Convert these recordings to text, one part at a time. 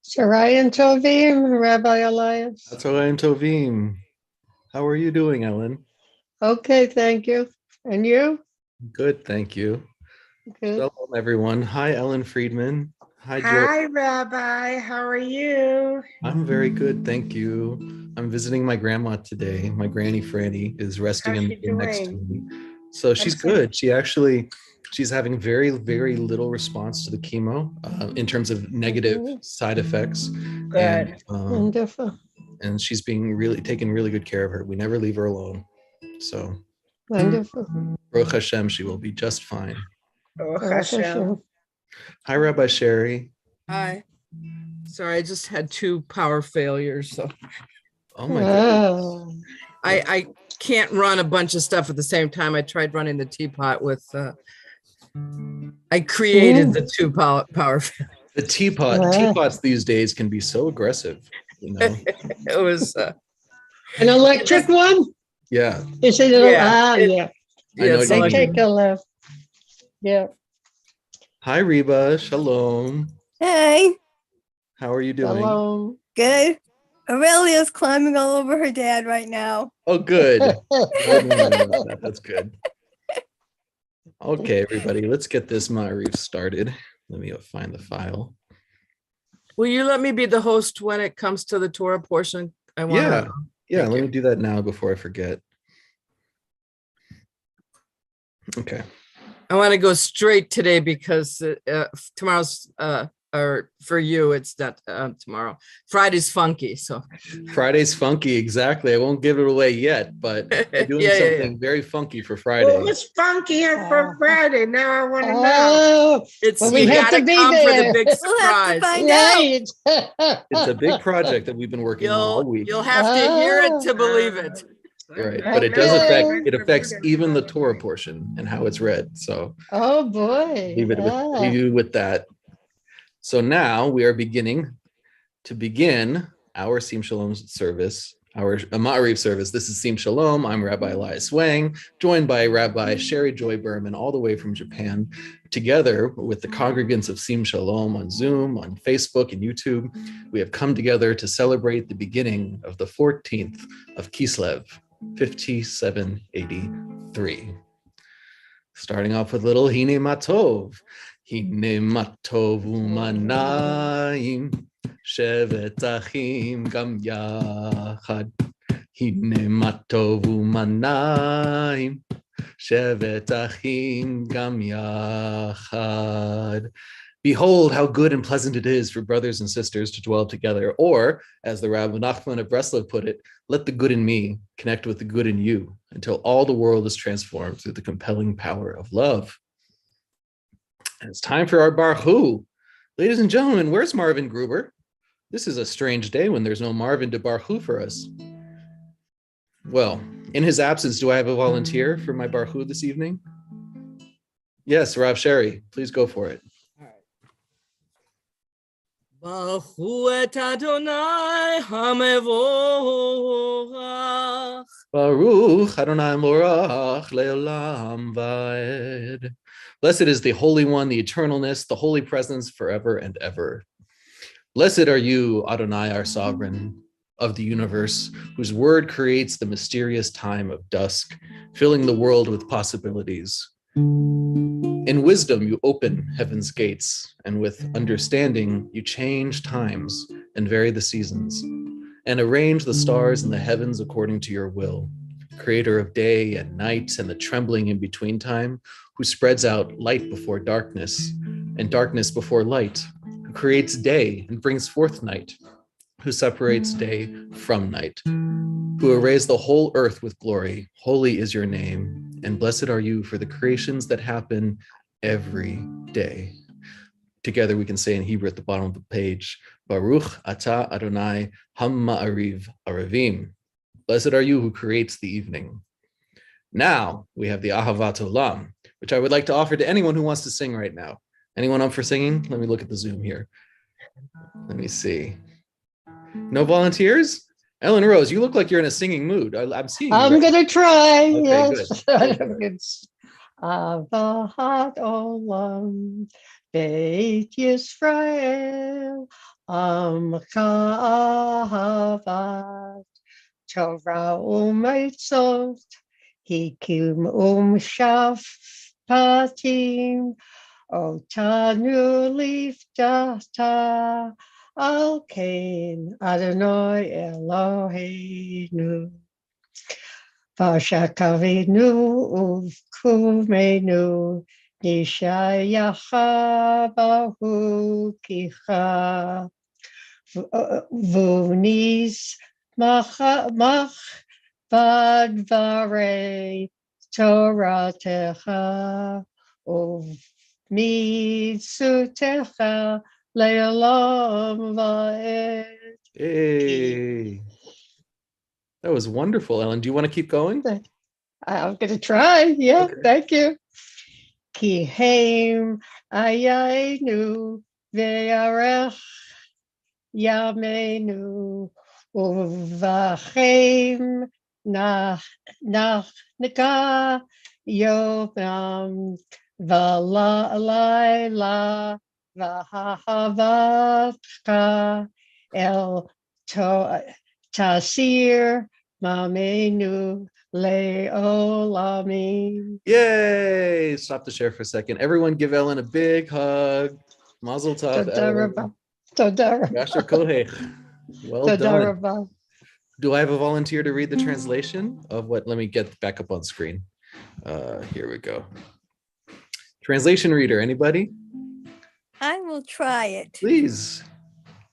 Sharayan Tovim, Rabbi Elias. Atzorayim Tovim. How are you doing, Ellen? Okay, thank you. And you? Good, thank you. Good. Shalom, everyone. Hi, Ellen Friedman. Hi, Joy. Hi, Rabbi. How are you? I'm very good, thank you. I'm visiting my grandma today. My granny Franny is resting How's she in next to doing? me. So she's good. She's having very, very little response to the chemo in terms of negative side effects. Good. Wonderful. And she's being taking really good care of her. We never leave her alone. So Wonderful. Baruch Hashem, she will be just fine. Baruch Baruch Hashem. Hashem. Hi, Rabbi Sherry. Hi. Sorry, I just had 2 power failures, so Oh my goodness. Oh, I can't run a bunch of stuff at the same time. I tried running the teapot with I created the 2 power failures. The teapot. Wow. Teapots these days can be so aggressive, you know. It was an electric one? Yeah. Is it? Yeah, Yeah. I know it's They what you like- take a left. Yeah. Hi, Reba. Shalom. Hey, How are you doing? Shalom. good. Aurelia's climbing all over her dad right now. Oh, good. That's good. Okay, everybody, let's get this Maariv started. Let me find the file. Will you let me be the host when it comes to the Torah portion? I want Yeah. to. Yeah, Thank let you. me do that now before I forget. Okay. I want to go straight today because tomorrow's or for you it's not tomorrow. Friday's funky, so Friday's funky, exactly. I won't give it away yet, but we're doing Yeah. something very funky for Friday. What was funky for Friday? Now I want to know. Oh, it's Well, we you have gotta to be come for the there. big We'll have to surprise. find out. right. It's a big project that we've been working on all week. You'll have to hear it to believe it. Right, Okay. but it does Okay. affects even the Torah portion and how it's read. So Oh, boy. leave you with that. So now we are begin our Sim Shalom service, our Maariv service. This is Sim Shalom. I'm Rabbi Elias Wang, joined by Rabbi Sherry Joy Berman, all the way from Japan, together with the congregants of Sim Shalom on Zoom, on Facebook, and YouTube. We have come together to celebrate the beginning of the 14th of Kislev, 5783. Starting off with little Hine Matov. Hine Matov umanayim, shevet achim gam yachad. Hine Matov umanayim, shevet achim gam yachad. Behold how good and pleasant it is for brothers and sisters to dwell together. Or, as the Rabbi Nachman of Breslov put it, let the good in me connect with the good in you until all the world is transformed through the compelling power of love. And it's time for our Baruch Hu. Ladies and gentlemen, where's Marvin Gruber? This is a strange day when there's no Marvin to Baruch Hu for us. Well, in his absence, do I have a volunteer for my Baruch Hu this evening? Yes, Rav Sherry, please go for it. Baruch hu et Adonai hamevorach. Baruch Adonai Morach Leolam Vaed. Blessed is the Holy One, the Eternalness, the Holy Presence forever and ever. Blessed are you, Adonai, our Sovereign of the universe, whose word creates the mysterious time of dusk, filling the world with possibilities. In wisdom, you open heaven's gates, and with understanding, you change times and vary the seasons, and arrange the stars in the heavens according to your will. Creator of day and night and the trembling in between time, who spreads out light before darkness and darkness before light, who creates day and brings forth night, who separates day from night, who arrays the whole earth with glory. Holy is your name, and blessed are you for the creations that happen every day. Together we can say in Hebrew at the bottom of the page, Baruch Ata Adonai Ham-Ma'ariv Aravim. Blessed are you who creates the evening. Now we have the Ahavat Olam, which I would like to offer to anyone who wants to sing right now. Anyone up for singing? Let me look at the Zoom here. Let me see. No volunteers? Ellen Rose, you look like you're in a singing mood. I'm seeing you. I'm right? going to try. Okay, Yes. good. It's Ahavat Olam, Beit Yisrael, Amka ahavat Torah u'mitzvot hikim shafpatim otanu liftata al kain Adonai Eloheinu Vashakavinu uvkumenu nishayacha bahukicha vunis mach vadvare Toratecha uvmitzutecha le'olam va'ed. Hey, that was wonderful, Ellen. Do you want to keep going? I'm going to try. Yeah, Okay. thank you. Ki heim ayaynu ve'arech yameinu uvachem nachnika yomam v'layla v'hahavatcha el tasir mamenu le'olamim. Yay! Stop the share for a second. Everyone give Ellen a big hug. Mazel tov, Toda Ellen. rabba. Toda rabba. Yasher kohech. Well Toda done. rabba. Do I have a volunteer to read the translation of what? Let me get back up on screen. Here we go. Translation reader, anybody? I will try it. Please.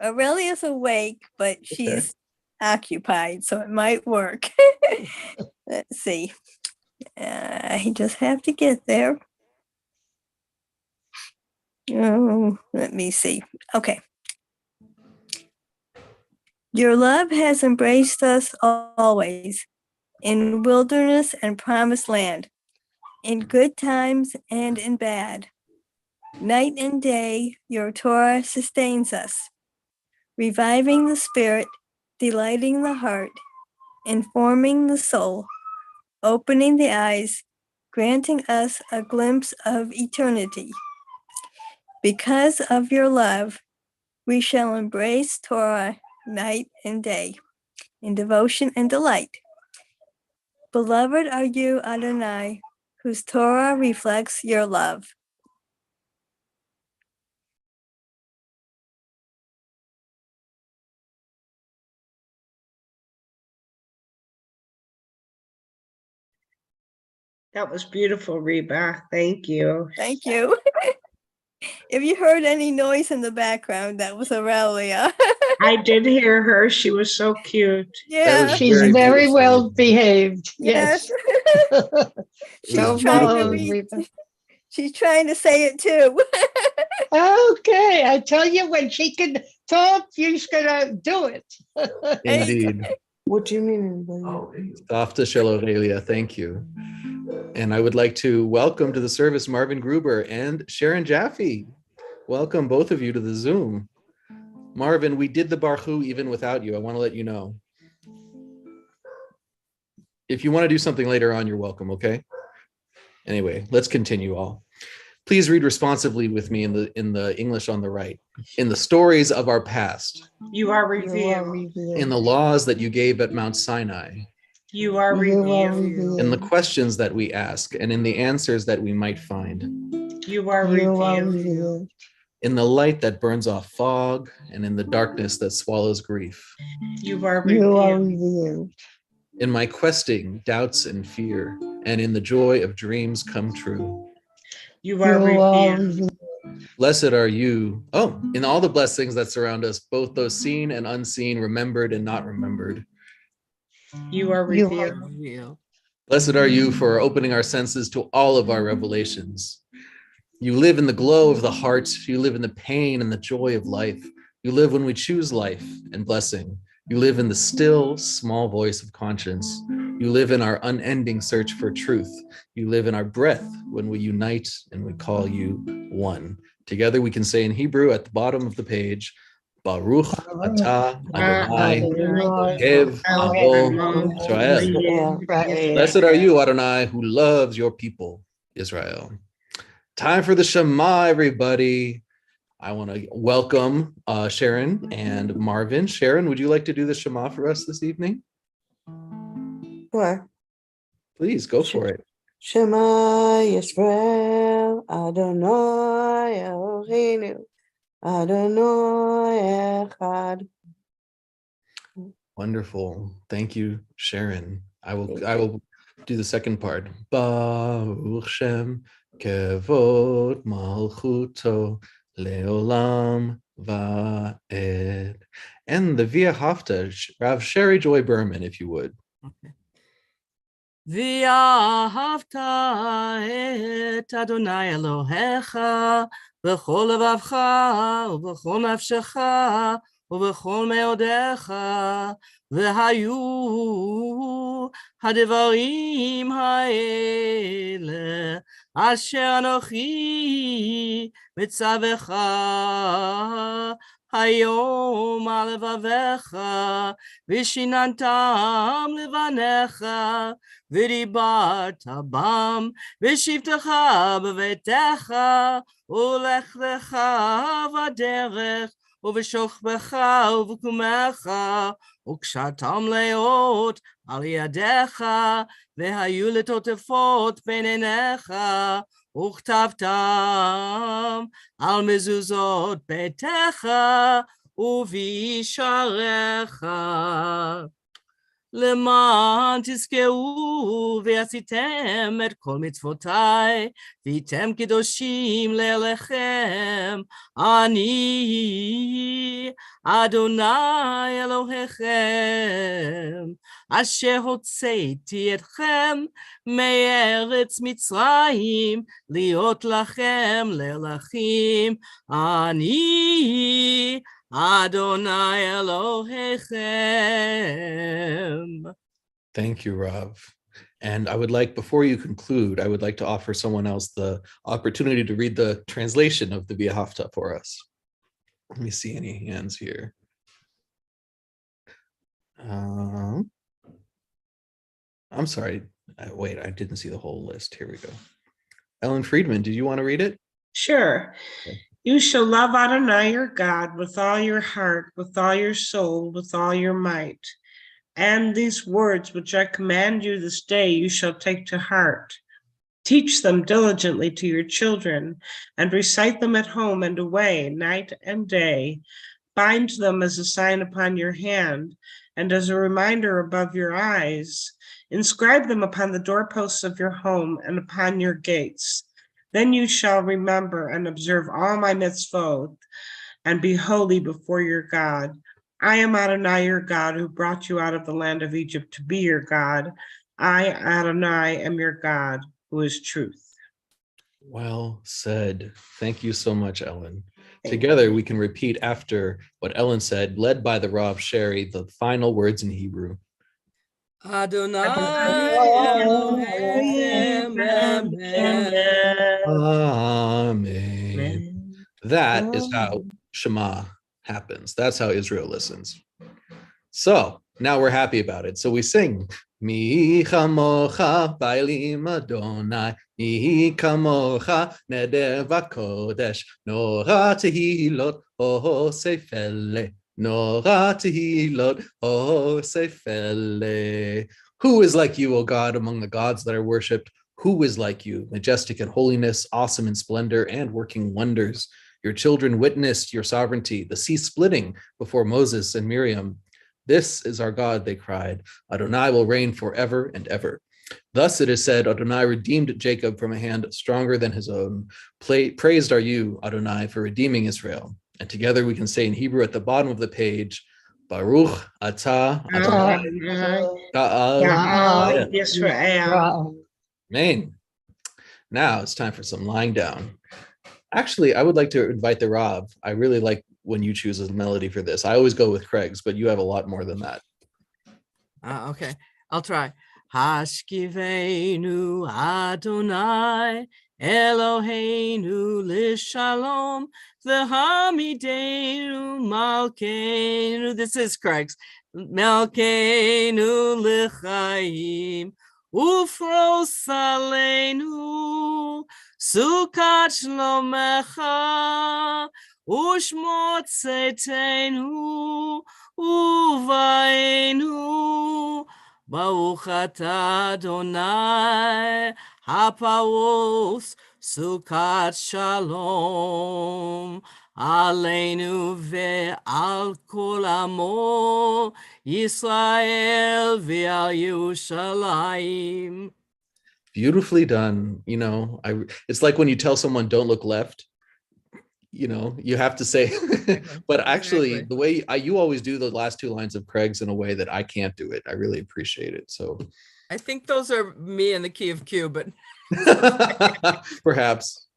Aurelia's awake, but she's occupied, so it might work. Let's see. I just have to get there. Oh, let me see. Okay. Your love has embraced us always, in wilderness and promised land, in good times and in bad. Night and day, your Torah sustains us, reviving the spirit, delighting the heart, informing the soul, opening the eyes, granting us a glimpse of eternity. Because of your love, we shall embrace Torah night and day, in devotion and delight. Beloved are you, Adonai, whose Torah reflects your love. That was beautiful, Reba. Thank you. Thank you. If you heard any noise in the background, that was Aurelia. I did hear her. She was so cute. Yeah. was She's very very beautiful. well behaved. Yes. Yes. She's So trying to well, read. Reba. She's trying to say it too. Okay, I tell you, when she can talk, she's gonna do it. Indeed. What do you mean? Tafta Shelorelia, thank you. And I would like to welcome to the service Marvin Gruber and Sharon Jaffe. Welcome both of you to the Zoom. Marvin, we did the Barchu even without you. I want to let you know. If you want to do something later on, you're welcome, okay? Anyway, let's continue all. Please read responsively with me in the English on the right. In the stories of our past, You are You are revealed. revealed. in the laws that you gave at Mount Sinai, You are You are revealed. revealed. in the questions that we ask, and in the answers that we might find, You are You are revealed. revealed. in the light that burns off fog, and in the darkness that swallows grief, You are You are revealed. revealed. in my questing, doubts, and fear, and in the joy of dreams come true. You You are are revealed. revealed. Blessed are you. Oh, in all the blessings that surround us, both those seen and unseen, remembered and not remembered. You are You revealed. Real. Blessed are you for opening our senses to all of our revelations. You live in the glow of the heart. You live in the pain and the joy of life. You live when we choose life and blessing. You live in the still, small voice of conscience. You live in our unending search for truth. You live in our breath when we unite and we call you one. Together we can say in Hebrew at the bottom of the page, Baruch atah Adonai Ohev Amo Israel. Blessed are you, Adonai, who loves your people, Israel. Time for the Shema, everybody. I want to welcome Sharon and Marvin. Sharon, would you like to do the Shema for us this evening? Sure. Please go for it. Shema Yisrael, Adonai Eloheinu, Adonai Echad. Wonderful. Thank you, Sharon. I will do the second part. Baruch Shem Kevod Malchuto Leolam Va'ed. And the Via Hafta, Rav Sherry Joy Berman, if you would. ואהבת את אדוני אלוהיך בכל לבבך ובכל נפשך ובכל מאודיך, והיו הדברים האלה אשר אנוכי מצווך היום על לבביך, ושיננתם לבניך, ודיברת בם, ושבתך בביתך, ולכלך בדרך, ובשוכבך ובקומך, וקשרתם לאות על ידיך, והיו לטוטפות בין עיניך, וכתבתם על מזוזות ביתך ובישעריך, למען תזכרו ועשיתם את כל מצוותיי, והייתם קדושים לאלוהיכם, אני אדוני אלוהיכם, אשר הוצאתי אתכם מארץ מצרים, להיות לכם לאלוהים, אני Adonai Elohechem. Thank you, Rav. And I would like, before you conclude, I would like to offer someone else the opportunity to read the translation of the Via Hafta for us. Let me see any hands here. I'm sorry. Wait, I didn't see the whole list. Here we go. Ellen Friedman, did you want to read it? Sure. Okay. You shall love Adonai your God with all your heart, with all your soul, with all your might. And these words which I command you this day, you shall take to heart. Teach them diligently to your children, and recite them at home and away, night and day. Bind them as a sign upon your hand, and as a reminder above your eyes. Inscribe them upon the doorposts of your home and upon your gates. Then you shall remember and observe all my mitzvot, and be holy before your God. I am Adonai your God, who brought you out of the land of Egypt to be your God. I, Adonai, am your God, who is truth. Well said. Thank you so much, Ellen. Together, we can repeat after what Ellen said, led by the Rav Sherry, the final words in Hebrew. Adonai Elohechem, amen. Amen. That is how Shema happens. That's how Israel listens. So now we're happy about it. So we sing, Mi chamocha bailim Adonai, Mi kamocha neder v'kodesh, Nora tehilot sefele, Nora tehilot sefele. Who is like you, O God, among the gods that are worshipped? Who is like you, majestic in holiness, awesome in splendor, and working wonders? Your children witnessed your sovereignty, the sea splitting before Moses and Miriam. This is our God, they cried. Adonai will reign forever and ever. Thus it is said, Adonai redeemed Jacob from a hand stronger than his own. Praised are you, Adonai, for redeeming Israel. And together we can say in Hebrew at the bottom of the page, Baruch atah Adonai Ga'al Yisrael. Amen. Now it's time for some lying down. Actually, I would like to invite the Rav. I really like when you choose a melody for this. I always go with Craig's, but you have a lot more than that. Okay, I'll try. Hashkivenu Adonai Eloheinu l'shalom v'hamidenu malkeinu. This is Craig's. Malkeinu l'chaim ufros aleinu sukat shlomecha ושמות צאתנו ובאנו. ברוך אתה אדוני הפרוס סוכת שלום עלינו ועל כל עמו ישראל ועל ירושלים. Beautifully done. You know, it's like when you tell someone don't look left, you know, you have to say, but actually Exactly. the way you always do the last two lines of Craig's in a way that I can't do it. I really appreciate it. So I think those are me in the key of Q, but perhaps.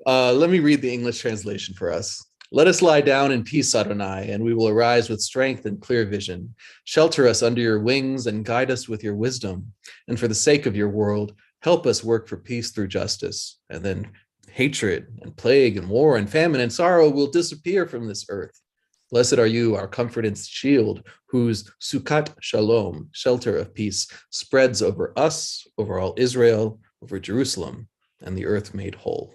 Let me read the English translation for us. Let us lie down in peace, Adonai, and we will arise with strength and clear vision. Shelter us under your wings and guide us with your wisdom. And for the sake of your world, help us work for peace through justice. And then hatred and plague and war and famine and sorrow will disappear from this earth. Blessed are you, our comfort and shield, whose Sukkot Shalom, shelter of peace, spreads over us, over all Israel, over Jerusalem, and the earth made whole.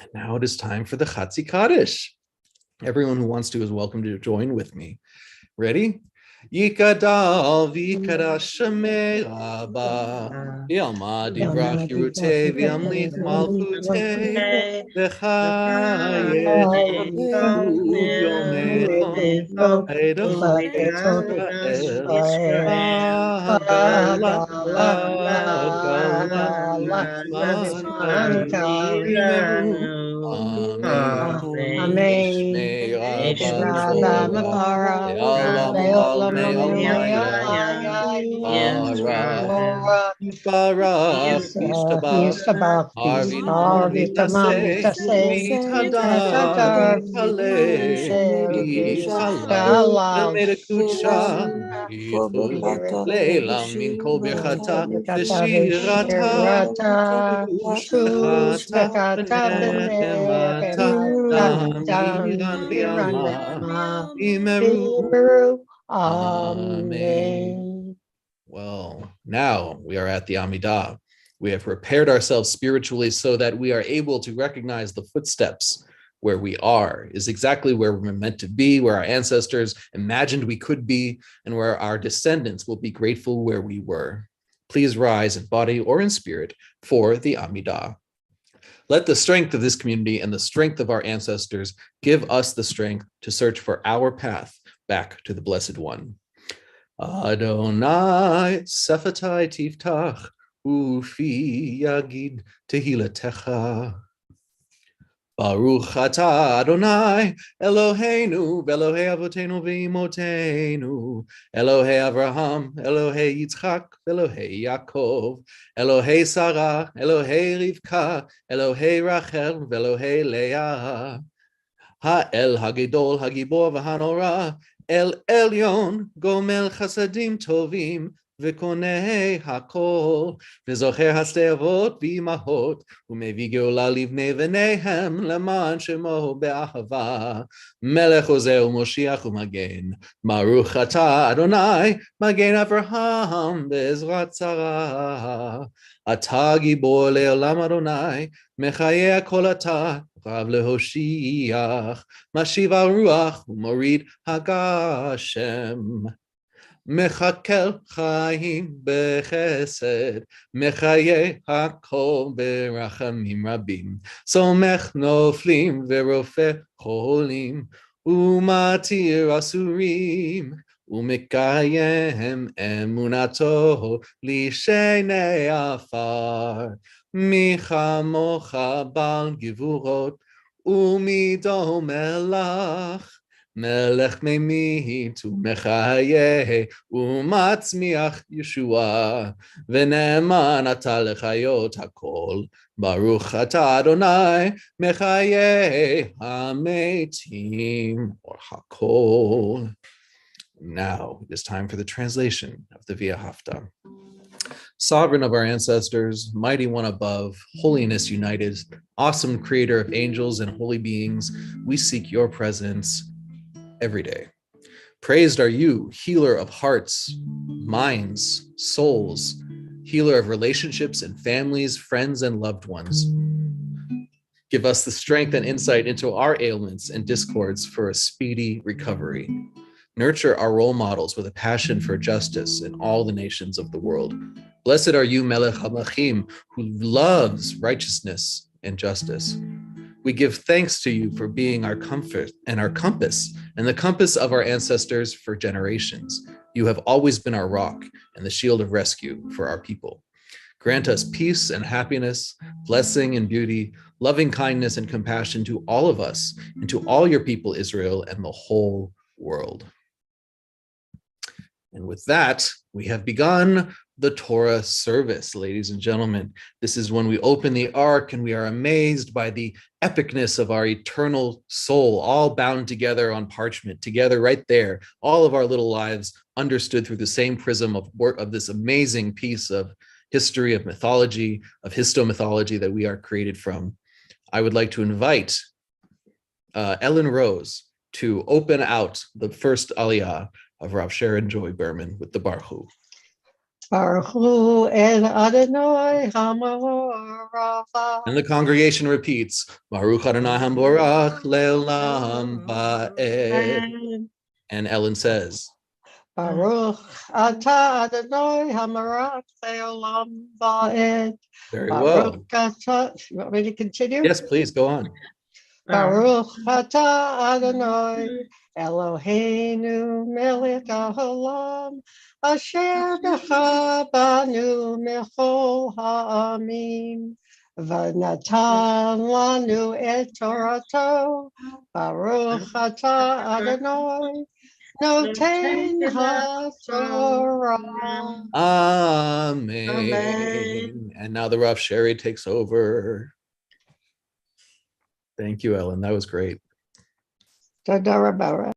And now it is time for the Chatzi Kaddish. Everyone who wants to is welcome to join with me. Ready? Yikadal v'yikadash Shemei Rabba v'yalma divrach Yerutei v'yamlich malchutei v'chayei yomecha Eidach Yisrael Leilam min kol birchata v'shirata ushbechata v'nehemata damiran v'yama imeru. Amen. Well, now we are at the Amidah. We have prepared ourselves spiritually so that we are able to recognize the footsteps. Where we are is exactly where we're meant to be, where our ancestors imagined we could be, and where our descendants will be grateful where we were. Please rise in body or in spirit for the Amidah. Let the strength of this community and the strength of our ancestors give us the strength to search for our path back to the Blessed One. Adonai Sephatai Tiftach Ufi Yagid Tehilatecha. Baruch atah Adonai Eloheinu Elohei Avotenu v'Imotenu Elohei Avraham Elohei Yitzchak Elohei Yaakov Elohei Sarah Elohei Rivka Elohei Rachel Elohei Leah Ha'el Hagidol Hagibor v'Hanora El Elyon Gomel Chasadim Tovim וקונה הכל, וזוכר השתי אבות ואימהות, ומביא גאולה לבני בניהם, למען שמו באהבה. מלך עוזר ומושיח ומגן, ברוך אתה אדוני, מגן אברהם בעזרת שרה. אתה גיבור לעולם אדוני, מחיה הכל אתה, רב להושיח, משיב הרוח ומוריד הגשם. מחכל חיים בחסד, מחיה הכל ברחמים רבים, סומך נופלים ורופא חולים, ומתיר אסורים, ומקיים אמונתו לשני עפר, מי כמוך בעל גבורות, ומידו מלך, מלך ממית ומחיה ומצמיח ישועה, ונאמן אתה לחיות הכל, ברוך אתה אדוני מחיה המתים or הכל. Now it is time for the translation of the Via Hafta. Sovereign of our ancestors, mighty one above, holiness united, awesome creator of angels and holy beings, we seek your presence every day. Praised are you, healer of hearts, minds, souls, healer of relationships and families, friends, and loved ones. Give us the strength and insight into our ailments and discords for a speedy recovery. Nurture our role models with a passion for justice in all the nations of the world. Blessed are you, Melech HaMelachim, who loves righteousness and justice. We give thanks to you for being our comfort and our compass, and the compass of our ancestors for generations. You have always been our rock and the shield of rescue for our people. Grant us peace and happiness, blessing and beauty, loving kindness and compassion to all of us and to all your people, Israel, and the whole world. And with that, we have begun the Torah service, ladies and gentlemen. This is when we open the ark and we are amazed by the epicness of our eternal soul, all bound together on parchment, together right there, all of our little lives understood through the same prism of this amazing piece of history, of mythology, of histomythology that we are created from. I would like to invite Ellen Rose to open out the first aliyah of Rav Sharon Joy Berman with the Baruch Hu. Baruch Hu El Adonai Hamarava. And the congregation repeats, Baruch Adonai Hamborach Le'olam Va'ed. And Ellen says, Baruch Ata Adonai Hamarach Le'olam Va'ed. very well. Baruch Ata. You want me to continue? Yes, please go on. Baruch Ata Adonai Eloheinu Melech Haolam Asher B'cha Banu Mechol Ha'amim V'natan Lanu Et Torato Baruch Ata Adonai Noten HaTorah. Amen. Amen. And now the Rav Sherry takes over. Thank you, Ellen. That was great. Toda Rabara.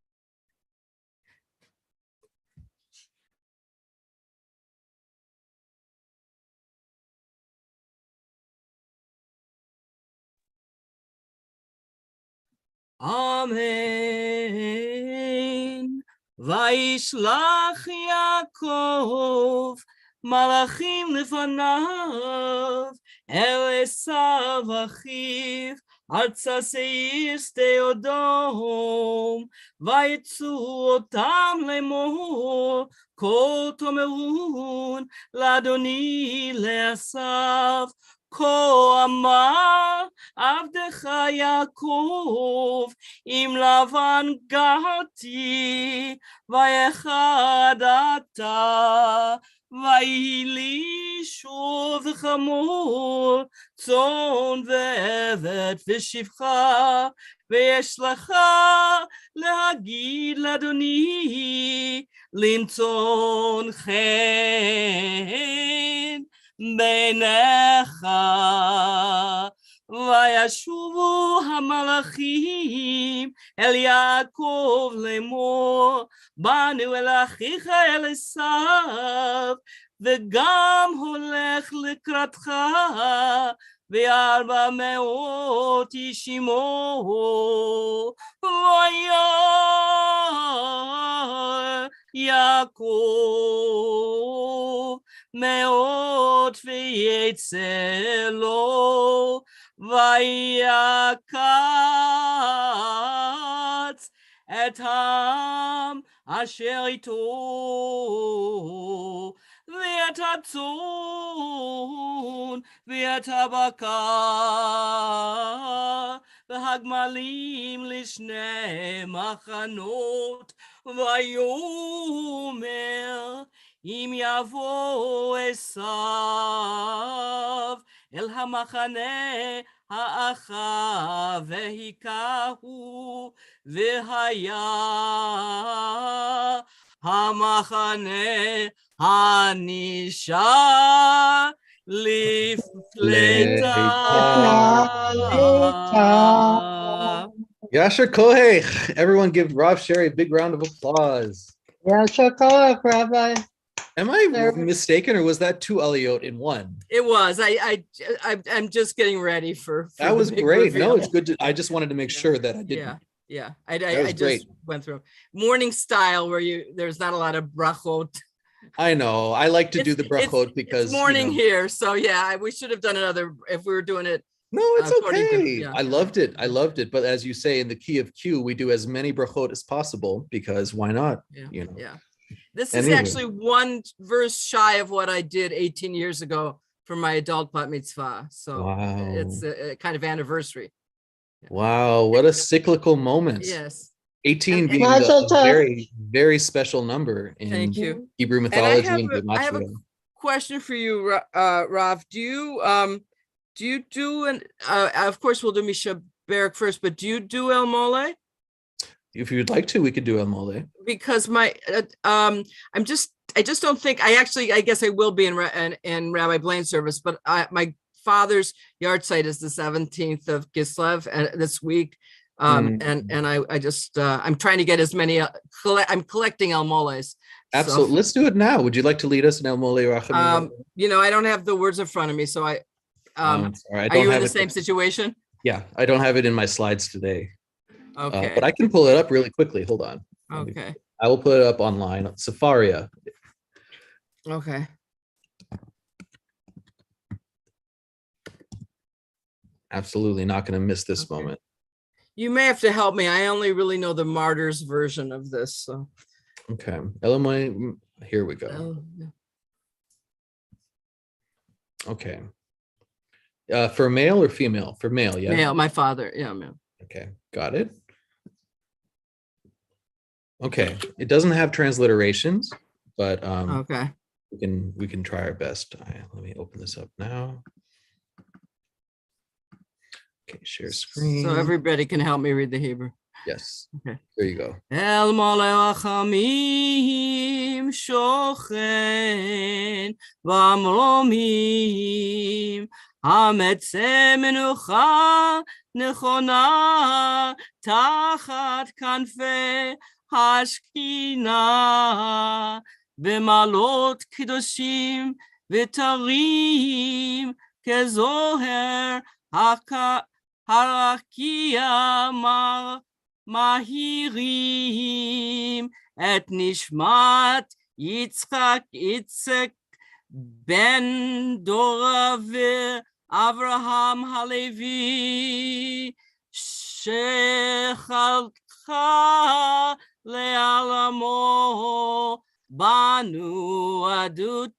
Amen. Vaishlach Yaakov Malachim lefanav El Esav achiv Arza seir steodom Vayetzu otam lemor Kol tomerun Ladoni leasav Ko amar Avdecha Yaakov Im Lavan gati Vayechad ata Vayili shov chamor Tzon ve'evet v'shivcha Ve'yesh lecha להגיד לאדוני למצוא חן בעיניך וישובו המלאכים אל יעקב לאמור באנו אל אחיך אל עשיו וגם הולך לקראתך ו400 איש עמו וירא יעקב מאוד ויצא לו ויקץ את העם אשר איתו ואת הצאן ואת הבקר והגמלים לשני מחנות ויאמר אם יבוא עשיו אל המחנה האחר והיכהו והיה המחנה הנשאר לפלטה. Yasher Koech. Everyone give Rav Sherry a big round of applause. Yasher Koech, Rabbi. Am I mistaken, or was that 2 aliyot in one? It was. I'm just getting ready for that was the great. reveal. No, it's good. I just wanted to make sure that I didn't. Yeah. I just great. went through morning style where there's not a lot of brachot. I know. I like to do the brachot because it's morning here. So yeah, we should have done another if we were doing it No, it's according to- okay. yeah. I loved it. I loved it. But as you say, in the key of Q, we do as many brachot as possible because why not? Yeah, You know. yeah. This is Anyway. actually one verse shy of what I did 18 years ago for my adult bat mitzvah. So Wow. it's a kind of anniversary. Wow, what a cyclical moment. Yes. 18 And- being Mazel a tov. very, very special number in Thank you. Hebrew And mythology and I have a gematria. question for you, Rav. Do you do an of course we'll do Misha Barak first, but do you do El Mole? If you'd like to, we could do El Mole. Because my I just don't think I guess I will be in Rabbi Blaine's service, but my father's yard site is the 17th of Kislev this week. And I just I'm trying to get as many I'm collecting El Moles. Absolutely. Let's do it now. Would you like to lead us in El Mole Rachamim? You know, I don't have the words in front of me, so I sorry, I are don't you in have the it. same situation? Yeah, I don't have it in my slides today. Okay. But I can pull it up really quickly. Hold on. Okay. I will put it up online. Safaria. Okay. Absolutely not going to miss this Okay. moment. You may have to help me. I only really know the martyrs version of this. So Okay. El Mole, here we go. yeah. Okay. For male or female? For male, yeah. Male, my father. Yeah, male. Okay, got it. Okay, it doesn't have transliterations, but Okay. we can try our best. Let me open this up now. Okay, share screen. So everybody can help me read the Hebrew. Yes. Okay. There you go. El mole rachamim shochen v'amromim hametze menucha nechona tachat kanfe hashkina b'malot kedoshim v'tarim kezoher harakia Mahirim et Nishmat Yitzchak Itzek Ben Dorav Avraham Halevi Shechalcha Le'alamo Banu Adut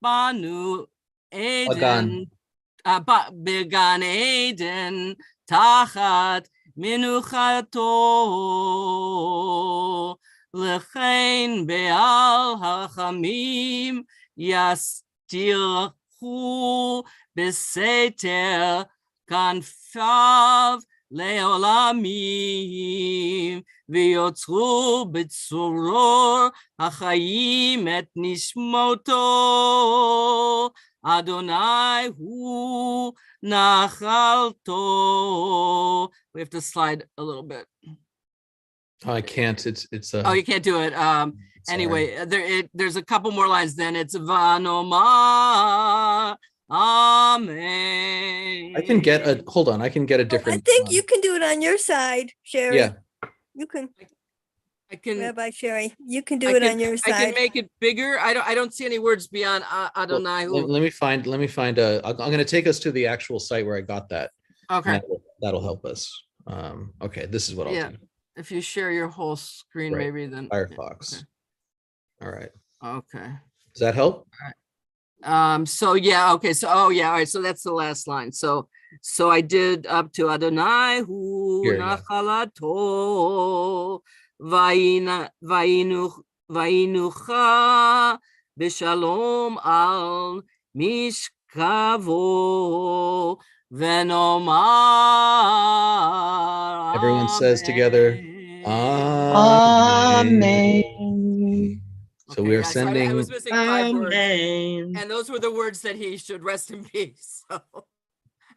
Banu Eden Began Eden Tachat Menuchato Lechein Be'al Hachamim Yastirchu Beseter Kanfav Leolamim V'yotzru B'tzuror Hachayim Et Nishmoto Adonai Hu Nachalto. We have to slide a little bit. I can't. It's Oh, you can't do it. sorry. Anyway, there's a couple more lines. Then it's Vanoma. Amen. I can get a hold on. I can get a I different. think you can do it on your side, Sherry. Yeah. You can, I can. Rabbi Sherry, you can do I it can- on your I can side. make it bigger. I don't see any words beyond Adonai. Well, let me find a. I'm going to take us to the actual site where I got that. Okay. and that'll help us. Okay, this is what I'll Yeah. do. If you share your whole screen, Right. maybe then. Firefox. All right. Okay. Does that help? So yeah, okay. So all right. So that's the last line. So I did up to Adonai hu Here, yeah. nachalato vainucha b'shalom al mishkavo venomar. Everyone says together, Amen. Amen. So Okay, we are yeah, so I sending. was missing 5 words. Amen. And those were the words that he should rest in peace. So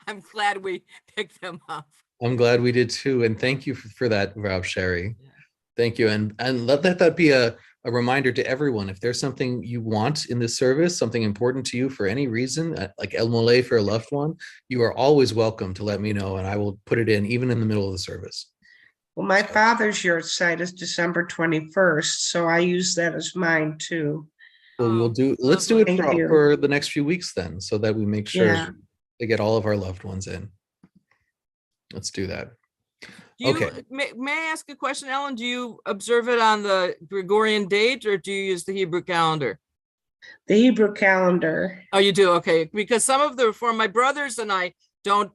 I'm glad we picked them up. I'm glad we did too, and thank you for that, Rav Sherry. Yeah. Thank you, and let that be a reminder to everyone. If there's something you want in this service, something important to you for any reason, like El Mole for a loved one, you are always welcome to let me know, and I will put it in even in the middle of the service. Well, my father's yard site is December 21st, so I use that as mine too. Well, Oh, let's do it Thank you. for the next few weeks then, so that we make sure. Yeah. to get all of our loved ones in. Let's do that. Do you, Okay. may I ask a question, Ellen? Do you observe it on the Gregorian date or do you use the Hebrew calendar? The Hebrew calendar. Oh, you do? Okay. Because some of the Reform, my brothers and I don't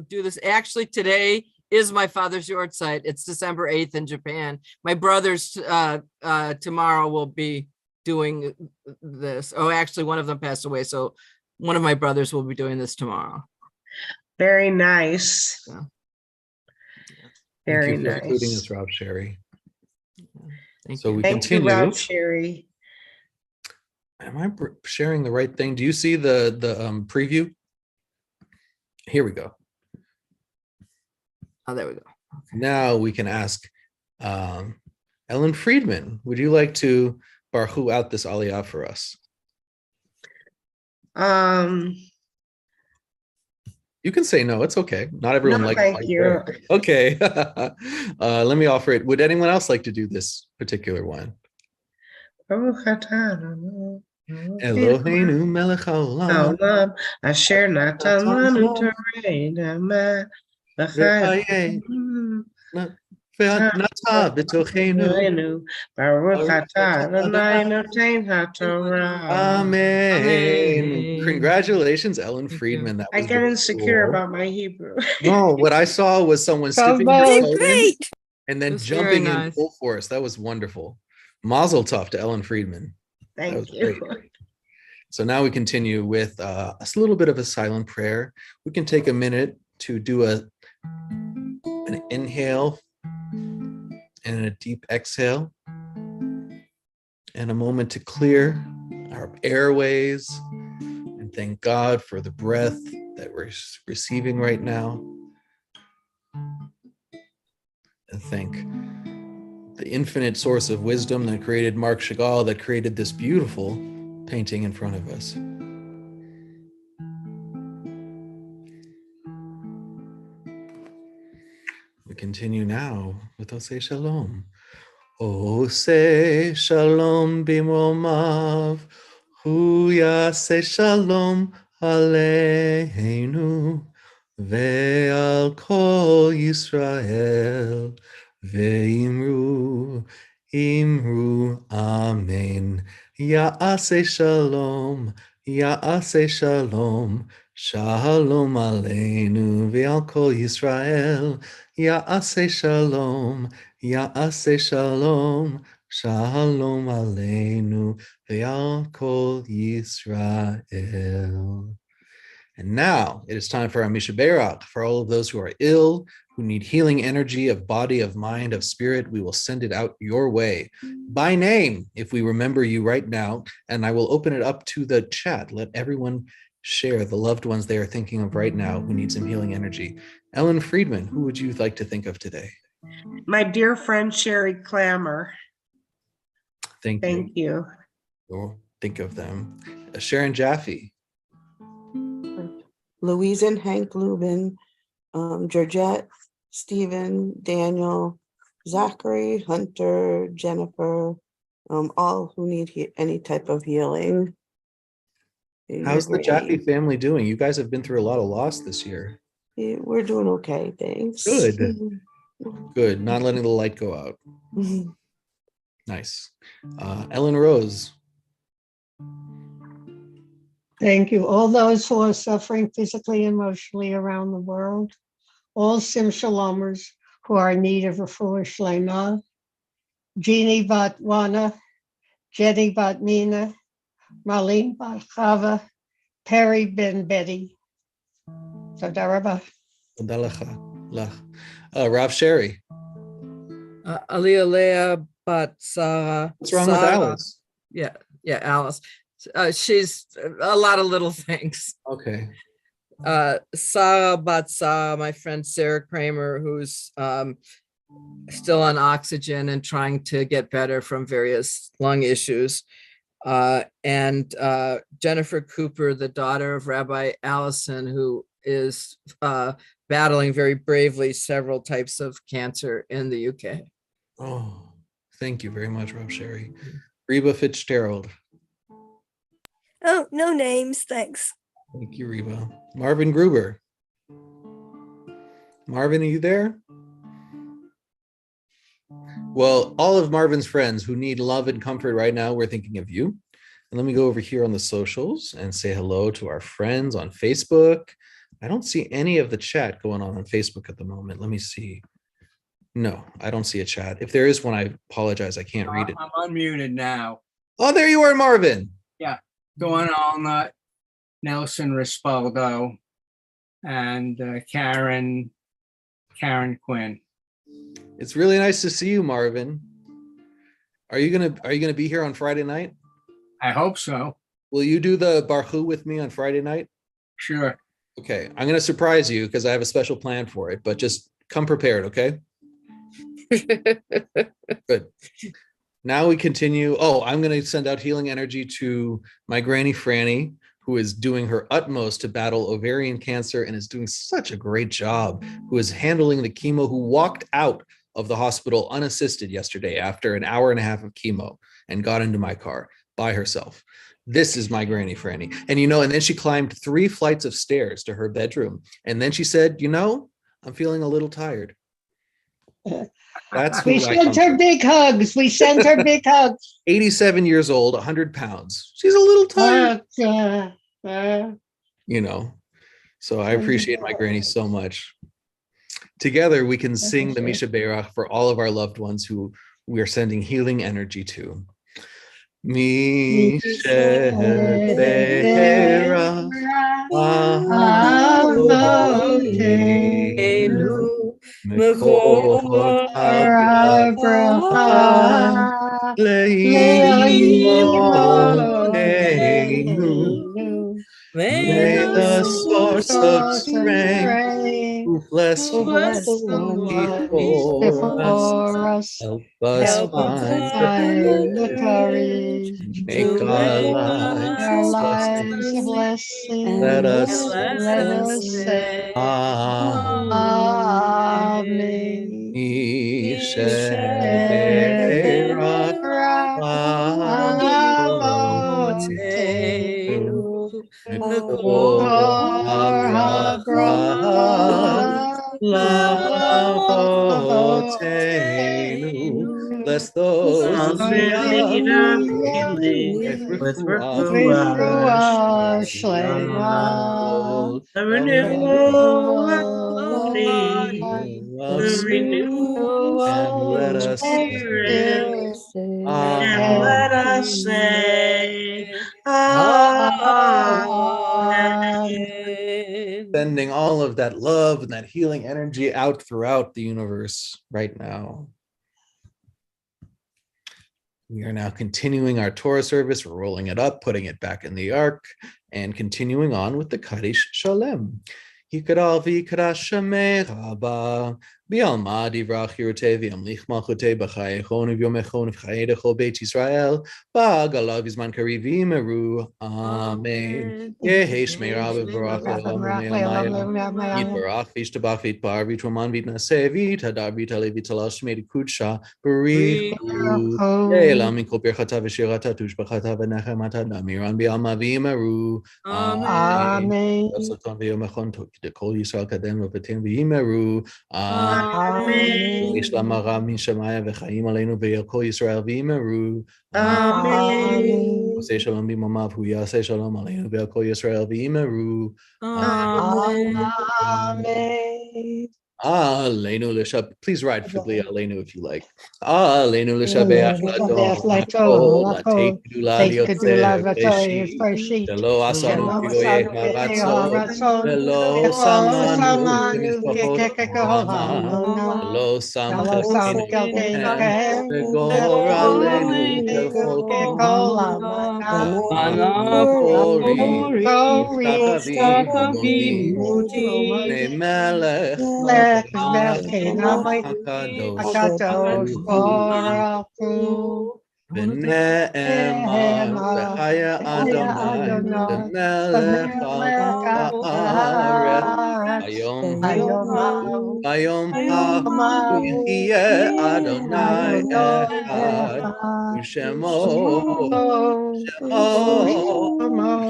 do this. Actually, today is my father's yahrzeit. It's December 8th in Japan. My brothers tomorrow will be doing this. Oh, actually, one of them passed away. So one of my brothers will be doing this tomorrow. Very nice. Yeah. Very Thank you for including nice. us, Rob Sherry. Thank So you. we Thank continue. you, Rob Sherry. Am I sharing the right thing? Do you see the preview? Here we go. Oh, there we go. Now we can ask Ellen Friedman, would you like to barhu out this aliyah for us? You can say no, it's okay. Not everyone No, likes thank white you. bread. Okay. Let me offer it. Would anyone else like to do this particular one? Eloheinu melech haolam Olam asher natan lanu Torah ve'ayeh ve'nata b'tochenu. Baruch atah Adonai noten haTorah. Amen. Amen. Congratulations, Ellen Thank Friedman. That I was get very insecure cool. about my Hebrew. No, what I saw was someone sticking Come their on. Did toe in great. and then That's very jumping in nice. full force. That was wonderful. Mazel tov to Ellen Friedman. That was Thank you. great. So now we continue with a little bit of a silent prayer. We can take a minute to do an inhale and a deep exhale, and a moment to clear our airways and thank God for the breath that we're receiving right now. And thank the infinite source of wisdom that created Marc Chagall, that created this beautiful painting in front of us. We continue now with Oseh Shalom. Oseh Shalom bimromav, hu yaseh shalom aleinu, ve'al kol Yisrael, ve'imru, imru, amen. Ya'aseh shalom, ya'aseh shalom, shalom aleinu, ve'al kol Yisrael, ya'aseh shalom, Ya'aseh shalom, shalom aleinu, ve'al kol Yisrael. And now it is time for our Misha Berach. For all of those who are ill, who need healing energy of body, of mind, of spirit, we will send it out your way by name if we remember you right now. And I will open it up to the chat. Let everyone share the loved ones they are thinking of right now who need some healing energy. Ellen Friedman, who would you like to think of today? My dear friend Sherry Clammer. Thank you. We'll think of them. Sharon Jaffe. Louise and Hank Lubin, Georgette, Stephen, Daniel, Zachary, Hunter, Jennifer, all who need any type of healing. How's the You're Jaffe great. family doing? You guys have been through a lot of loss this year. Yeah, we're doing okay, thanks. Good. Good. Not letting the light go out. Mhm. Nice. Ellen Rose. Thank you. All those who are suffering physically and emotionally around the world, all Sim Shalomers who are in need of refuah shlema, Jeannie Bat Wana, Jenny Bat Nina, Marlene Bat Chava, Perry Ben Betty. Toda rabah. Rav Sherry. Aliyah Leah Bat Sarah. What's wrong with Alice? Yeah, Alice. She's a lot of little things. Okay. Sarah Bat Sarah, my friend Sarah Kramer, who's still on oxygen and trying to get better from various lung issues. And Jennifer Cooper, the daughter of Rabbi Allison, who is battling very bravely several types of cancer in the UK. Oh, thank you very much, Rav Sherry. Reba Fitzgerald. Oh, no names, thanks. Thank you, Reba. Marvin Gruber. Marvin, are you there? Well, all of Marvin's friends who need love and comfort right now, we're thinking of you. And let me go over here on the socials and say hello to our friends on Facebook. I don't see any of the chat going on Facebook at the moment. Let me see. No, I don't see a chat. If there is one, I apologize. I can't read it. I'm unmuted now. Oh, there you are, Marvin. Going on Nelson Rispaldo and Karen Quinn. It's really nice to see you, Marvin. Are you gonna be here on Friday night? I hope so. Will you do the Barhu with me on Friday night? Sure. Okay, I'm gonna surprise you because I have a special plan for it, but just come prepared, okay? Good. Now we continue. Oh, I'm gonna send out healing energy to my granny Franny, who is doing her utmost to battle ovarian cancer and is doing such a great job, who is handling the chemo, who walked out of the hospital unassisted yesterday after an hour and a half of chemo and got into my car by herself. This is my granny Franny. And and then she climbed 3 flights of stairs to her bedroom. And then she said, I'm feeling a little tired. That's We who I sent come her from. big hugs. We sent her big hugs. 87 years old, 100 pounds. She's a little tired. Uh, So I appreciate my granny so much. Together, we can sing the Misha Beirach for all of our loved ones who we are sending healing energy to. Misha Beirach Avoteinu Mekor HaBracha Leimoteinu. May the source of strength who bless Who bless the before us before us. help us Help us find find the the courage courage, make to our make lives our blessed. lives a blessing. Let us Let us say Amen. Amen. Yisheverach Avoteinu, Mekor HaBracha Lavoteinu. Bless those who need of healing with Refuah Shlema. Shlema. The Renewal Us and let us Spirit, Say and let us say, Amen. sending all of that love and that healing energy out throughout the universe right now. We are now continuing our Torah service. We're rolling it up, putting it back in the ark, and continuing on with the Kaddish Shalom. Yikra v'yikra shemei Rabba, b'alma divrach yirutei v'yamlich malchutei b'chayechon v'yomechon v'chayedecho Beit Yisrael, b'agalav v'zman kariv v'yimeru. Amen. Yehi shmei Rabba v'barach le'olam v'me'amayim. Yitbarach v'yishtabach v'yitbar v'yitroman v'yitnaseh v'yitadar v'yitalei v'yitalal shmei d'kudsha b'richu. Ye'elam mikol birchata v'shirata tushbachata v'nechemata damiran b'alma v'yimeru. Amen. Soton v'yomechon kol Yisrael kadem v'petem v'yimeru. Amen. Yesh lamara min Shemaya v'chaim aleinu v'yelkol Yisrael v'yimeru. Amen. Oseh shalom b'mamav hu yaseh shalom aleinu v'yelkol Yisrael v'yimeru. Amen. Aleinu l'shab. Please ride for Bli Aleinu if you like. Aleinu l'shabeach l'adon hakol l'teik gedula Take liot Kedula zeh Vatoya b'shit. Farshit. Shelo asanu Shalom kigoyeh Asadu Kiteo haratzon. Haratzon. Shelo samanu k'mishpachot ha'amana. Shelo sam chelkeinu kahem. V'gor aleinu k'chol Kekolamana. Kori Kori. Modi Melech Melech Melech Hakadosh Akadosh Baruch Hu. V'ne'emar v'haya Adonai v'melech ha'aretz hayom hayom yeh Adonai echad u'shemo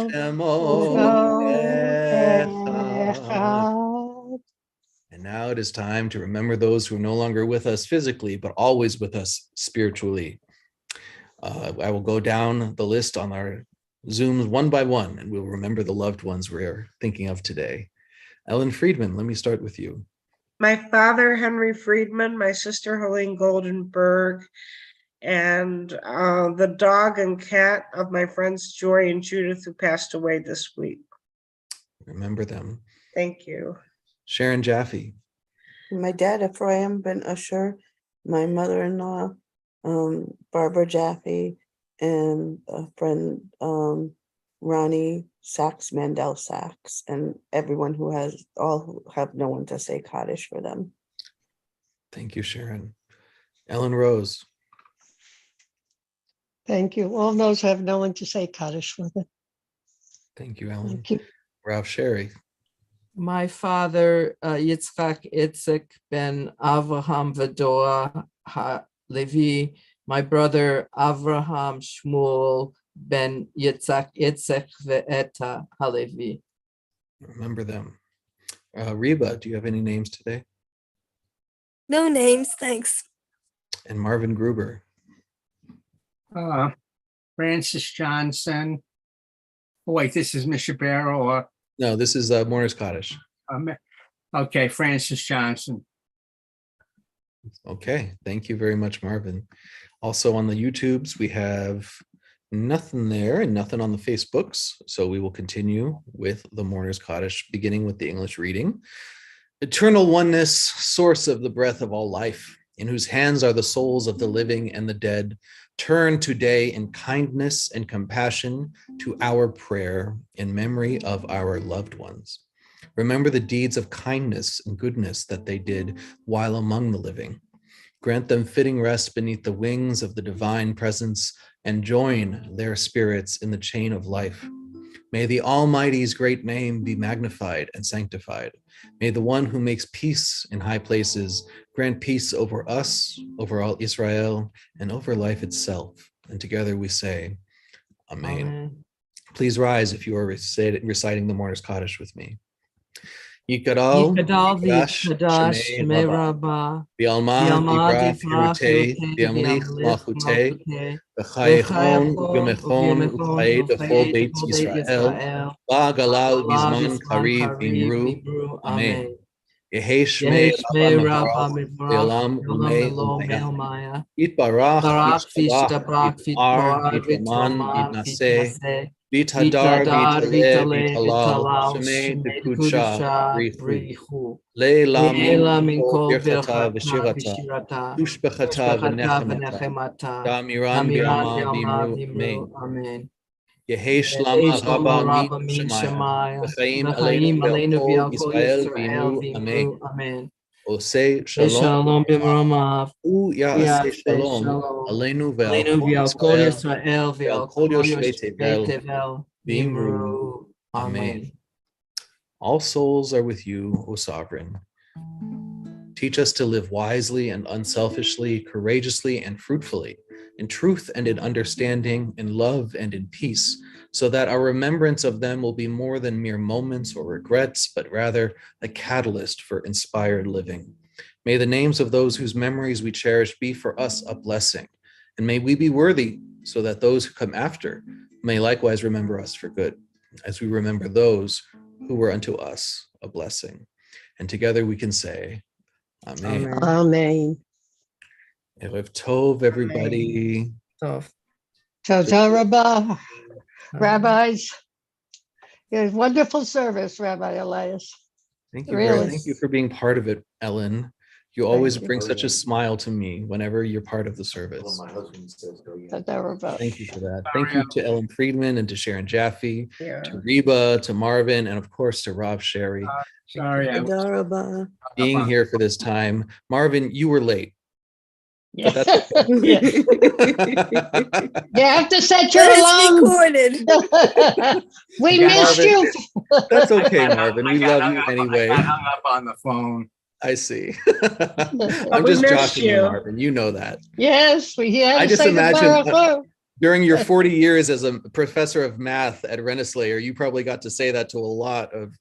shemo echad. And now it is time to remember those who are no longer with us physically, but always with us spiritually. I will go down the list on our Zooms one by one, and we'll remember the loved ones we're thinking of today. Ellen Friedman, let me start with you. My father, Henry Friedman, my sister, Helene Goldenberg, and the dog and cat of my friends, Joy and Judith, who passed away this week. Remember them. Thank you. Sharon Jaffe. My dad, Ephraim Ben Usher, my mother-in-law, Barbara Jaffe, and a friend, Ronnie Sachs, Mandel Sachs, and everyone who have no one to say Kaddish for them. Thank you, Sharon. Ellen Rose. Thank you. All those who have no one to say Kaddish for them. Thank you, Ellen. Thank you. Ralph Sherry. My father, Yitzchak Itzik ben Avraham Vadora Levi, my brother Avraham Shmuel ben Yitzchak Itzik ve'eta Halevi. Remember them. Reba, do you have any names today? No names, thanks. And Marvin Gruber. Francis Johnson. Oh, wait, this is Mishabera or No, this is Mourner's Kaddish. okay, Francis Johnson. Okay, thank you very much, Marvin. Also on the YouTubes, we have nothing there and nothing on the Facebooks. So we will continue with the Mourner's Kaddish, beginning with the English reading. Eternal oneness, source of the breath of all life, in whose hands are the souls of the living and the dead, turn today in kindness and compassion to our prayer in memory of our loved ones. Remember the deeds of kindness and goodness that they did while among the living. Grant them fitting rest beneath the wings of the divine presence and join their spirits in the chain of life. May the Almighty's great name be magnified and sanctified. May the one who makes peace in high places grant peace over us, over all Israel, and over life itself. And together we say, Amen. Amen. Please rise if you are reciting the Mourner's Kaddish with me. Yikadal, Yikadal Yikdash, v'yikadash Shemei Shemei Rabbah, Rabbah, Bialma, Bialma Divrach, Divrach Hirutei, Hirutei, Biamlich, Biamlich Malchutei, Malchutei, V'chayechon, V'chayachon Uv'yomechon, Uv'yomechon Uv'chayei B'chol Uv'chayei Beit B'chol Beit Yisrael, Yisrael, Ba'galal, Ba'alav Bizman, Yisman Kariv, Kariv V'imru, V'imru. Amen. Amen. Yehei Shmei Yehi Rabbah Shmei Rabbah Mevarach, Mivarach, Le'olam Yolam Umei Velo Umaya. Me'omaya, Yitbarach, Barak Yishtabach, V'ishtabach Yitpar, V'itpoar Yitlaman, V'itlaman Yitnaseh, V'itnaseh, V'itadar, V'itadar V'itale, V'itale V'italal, V'italal, Shemei Shemei Dekudshah, Dekudusha Brichu, Brichu. Le'la min Le'ela min kol kol birchata birchata v'shirata, v'shirata, tushbechata v'shbachata v'nechemata, v'nechemata, damiran Hamiran bi'alma bi'alma v'imru, v'imru. amen. Amen. Yehi Yehi shlama shlama rabba min rabba min shemaya, shemaya, v'chaim aleinu v'chaim ve'al aleinu kol v'al kol Yisrael Yisrael v'imru, v'imru. amen. Amen. Osei Yehi shalom, shalom b'mromav, u ya'aseh v'yaseh shalom, shalom. aleinu ve'al Aleinu kol v'al kol Yisrael, Yisrael ve'al v'al kol kol yoshvei yoshvei tevel, tevel v'imru, v'imru. amen. Amen. All souls are with you, O Sovereign. Teach us to live wisely and unselfishly, courageously and fruitfully, in truth and in understanding, in love and in peace, so that our remembrance of them will be more than mere moments or regrets, but rather a catalyst for inspired living. May the names of those whose memories we cherish be for us a blessing, and may we be worthy so that those who come after may likewise remember us for good, as we remember those who were unto us a blessing. And together we can say, Amen. Amen. Amen. Erev Tov, everybody. So, Toda Rabbah, rabbis. Yeah, wonderful service, Rabbi Elias. Thank you Really. Thank you for being part of it, Ellen. You always you. bring such a smile to me whenever you're part of the service. Toda Rabbah. Thank you for that. Thank you to Ellen Friedman and to Sharon Jaffe, Yeah. to Reba, to Marvin, and of course to Rob Sherry. Sorry, I was Adarabah. Being here for this time. Marvin, you were late. Yeah. But that's okay. Yeah. You have to set your But it's alarm. recorded. We Yeah, missed Marvin. you. That's okay, I got- Marvin. I We got love hung you up- anyway. I got hung up on the phone. I see. But I'm we just missed joking, you. Marvin. You know that. Yes, we had I to just say the imagine baruch. during your 40 years as a professor of math at Rensselaer, you probably got to say that to a lot of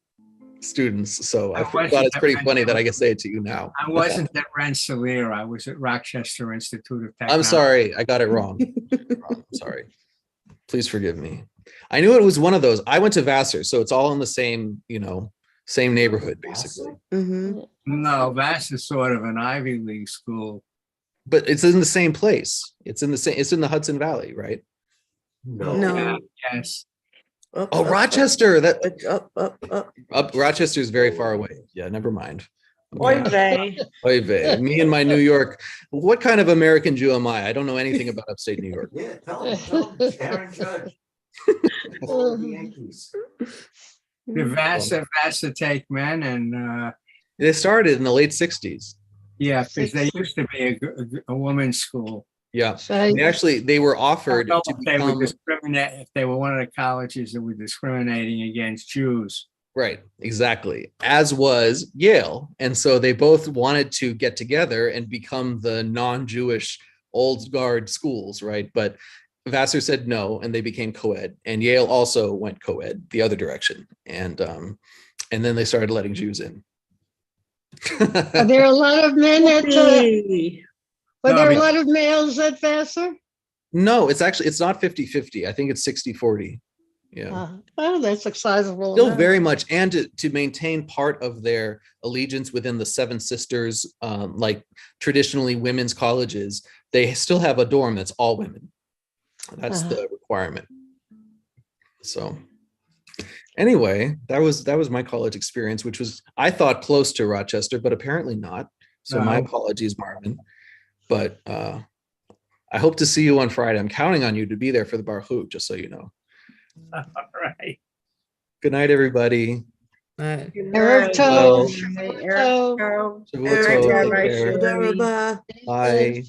students. So I I thought wasn't it's pretty at funny that I Rensselaer. can say it to you now. I wasn't at Rensselaer. I was at Rochester Institute of Technology. I'm sorry. I got it wrong. I'm sorry. Please forgive me. I knew it was one of those. I went to Vassar, so it's all in the same, same neighborhood, basically. Mhm. No, Vass is sort of an Ivy League school. But it's in the same place. It's in the Hudson Valley, right? No. Yeah, yes. Up, Oh, up, Rochester. up. Rochester is very far away. Yeah, never mind. Oy Okay. vey. Oy vey. Me and my New York. What kind of American Jew am I? I don't know anything about upstate New York. Yeah, tell him, Sharon Judge. All the Yankees. The Vassar take men and They started in the late 60s. yeah, because they used to be a women's school. Yeah. Say, They were I offered don't to know if they would become discriminate, if they were one of the colleges that were discriminating against Jews. right, exactly, as was Yale. And so they both wanted to get together and become the non-Jewish old guard schools, right? But Vassar said no, and they became co-ed. And Yale also went co-ed the other direction. And then they started letting Jews in. are there a lot of men at, Hey. were No, there I a mean- lot of males at Vassar? No, it's not 50-50. I think it's 60-40. Yeah. Oh, that's a sizable Still amount. very much, and to maintain part of their allegiance within the Seven Sisters, like traditionally women's colleges, they still have a dorm that's all women. That's the requirement. So anyway, that was my college experience, which was, I thought, close to Rochester, but apparently not. So my No. apologies, Marvin. But I hope to see you on Friday. I'm counting on you to be there for the Baruch, just so you know. All right. Good night, everybody. Good Erev night. Tov. Good night, Tov. Erev Tov. Shavua Eric, tov. Rabbi Take care. Shirley. Thank you. Bye.